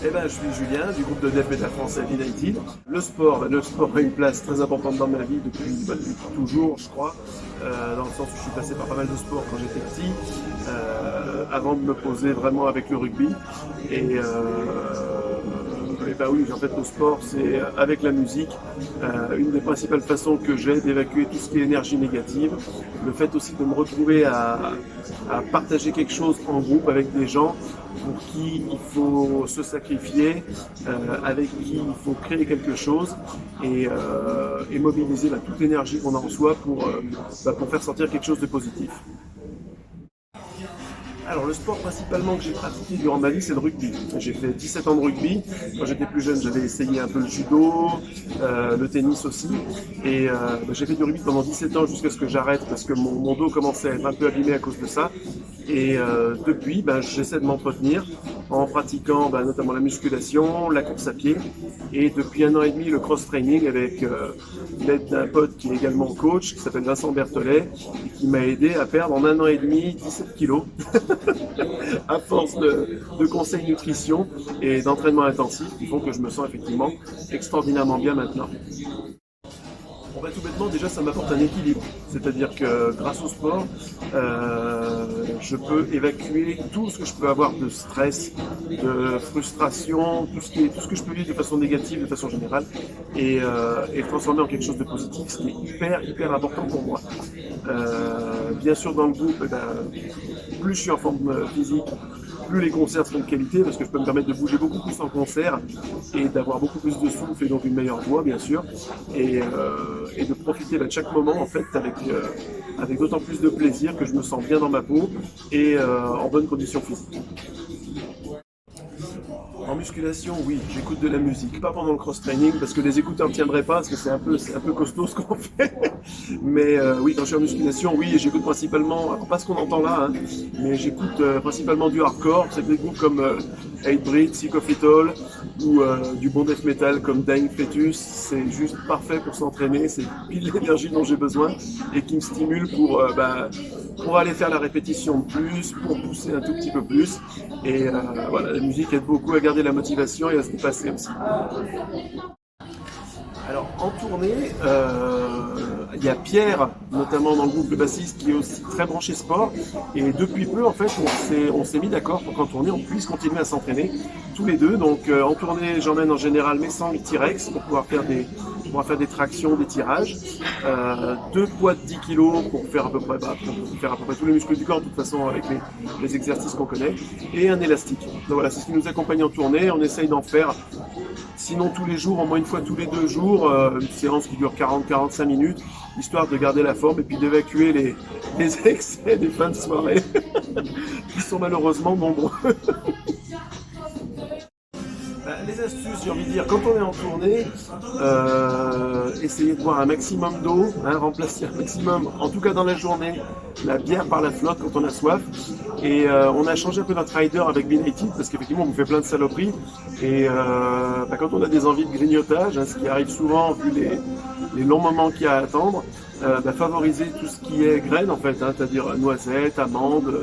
Eh ben, je suis Julien du groupe de death metal français United. Le sport a une place très importante dans ma vie depuis toujours, je crois, dans le sens où je suis passé par pas mal de sports quand j'étais petit, avant de me poser vraiment avec le rugby. Et bah oui, en fait, le sport, c'est avec la musique, une des principales façons que j'ai d'évacuer tout ce qui est énergie négative. Le fait aussi de me retrouver à partager quelque chose en groupe avec des gens pour qui il faut se sacrifier, avec qui il faut créer quelque chose et mobiliser toute l'énergie qu'on a en soi pour faire sortir quelque chose de positif. Alors le sport principalement que j'ai pratiqué durant ma vie, c'est le rugby. J'ai fait 17 ans de rugby. Quand j'étais plus jeune, j'avais essayé un peu le judo, le tennis aussi. J'ai fait du rugby pendant 17 ans jusqu'à ce que j'arrête parce que mon dos commençait à être un peu abîmé à cause de ça. Depuis, j'essaie de m'entretenir en pratiquant notamment la musculation, la course à pied et depuis 1 an et demi le cross-training avec l'aide d'un pote qui est également coach, qui s'appelle Vincent Berthollet et qui m'a aidé à perdre en 1 an et demi 17 kilos à force de conseils nutrition et d'entraînement intensif qui font que je me sens effectivement extraordinairement bien maintenant. Bon, tout bêtement, déjà, ça m'apporte un équilibre. C'est-à-dire que grâce au sport, je peux évacuer tout ce que je peux avoir de stress, de frustration, tout ce que je peux vivre de façon négative, de façon générale, et le transformer en quelque chose de positif, ce qui est hyper important pour moi. Bien sûr, dans le groupe, plus je suis en forme physique, plus les concerts seront de qualité parce que je peux me permettre de bouger beaucoup plus en concert et d'avoir beaucoup plus de souffle et donc une meilleure voix bien sûr et de profiter de chaque moment en fait avec d'autant plus de plaisir que je me sens bien dans ma peau et en bonne condition physique. En musculation, oui, j'écoute de la musique. Pas pendant le cross-training, parce que les écouteurs ne tiendraient pas, parce que c'est un peu costaud ce qu'on fait. Mais oui, quand je suis en musculation, oui, j'écoute principalement, alors pas ce qu'on entend là, hein, mais j'écoute principalement du hardcore. C'est des groupes comme Hatebreed, Sick of It All, ou du bon death metal comme Dying Fetus. C'est juste parfait pour s'entraîner, c'est pile l'énergie dont j'ai besoin et qui me stimule pour aller faire la répétition de plus, pour pousser un tout petit peu plus. Et voilà, la musique aide beaucoup à garder la motivation et à se dépasser aussi. Alors en tournée, il y a Pierre, notamment dans le groupe, le bassiste, qui est aussi très branché sport. Et depuis peu, en fait, on s'est mis d'accord pour qu'en tournée, on puisse continuer à s'entraîner tous les deux. Donc en tournée, j'emmène en général mes sangles T-Rex pour pouvoir faire des tractions, des tirages. 2 poids de 10 kg pour faire à peu près tous les muscles du corps, de toute façon avec les exercices qu'on connaît. Et un élastique. Donc voilà, c'est ce qui nous accompagne en tournée. On essaye d'en faire sinon tous les jours, au moins une fois tous les 2 jours, une séance qui dure 40-45 minutes, histoire de garder la forme et puis d'évacuer les excès des fins de soirée, qui sont malheureusement nombreux. Les astuces, j'ai envie de dire, quand on est en tournée, essayez de boire un maximum d'eau, remplacer un maximum, en tout cas dans la journée, la bière par la flotte quand on a soif. Et on a changé un peu notre rider avec United parce qu'effectivement on vous fait plein de saloperies. Et quand on a des envies de grignotage, ce qui arrive souvent vu les longs moments qu'il y a à attendre, favoriser tout ce qui est graines en fait, c'est-à-dire noisettes, amandes.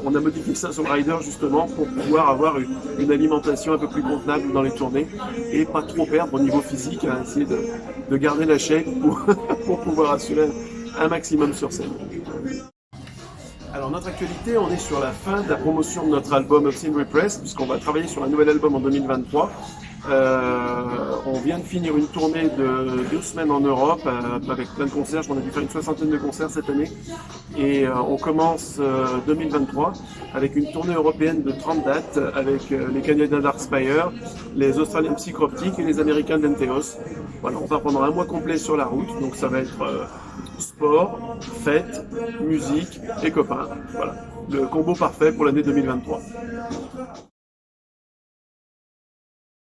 On a modifié ça sur le rider justement pour pouvoir avoir une alimentation un peu plus contenable dans les tournées et pas trop perdre au niveau physique, essayer de garder la shape pour pouvoir assurer un maximum sur scène. Alors notre actualité, on est sur la fin de la promotion de notre album Obscene Repressed puisqu'on va travailler sur un nouvel album en 2023. On vient de finir une tournée de 2 semaines en Europe avec plein de concerts. On a dû faire une 60aine de concerts cette année. Et on commence 2023 avec une tournée européenne de 30 dates avec les Canadiens Darkspire, les Australiens Psychroptic et les Américains d'Entheos. Voilà, on part pendant 1 mois complet sur la route. Donc ça va être sport, fête, musique et copains. Voilà, le combo parfait pour l'année 2023.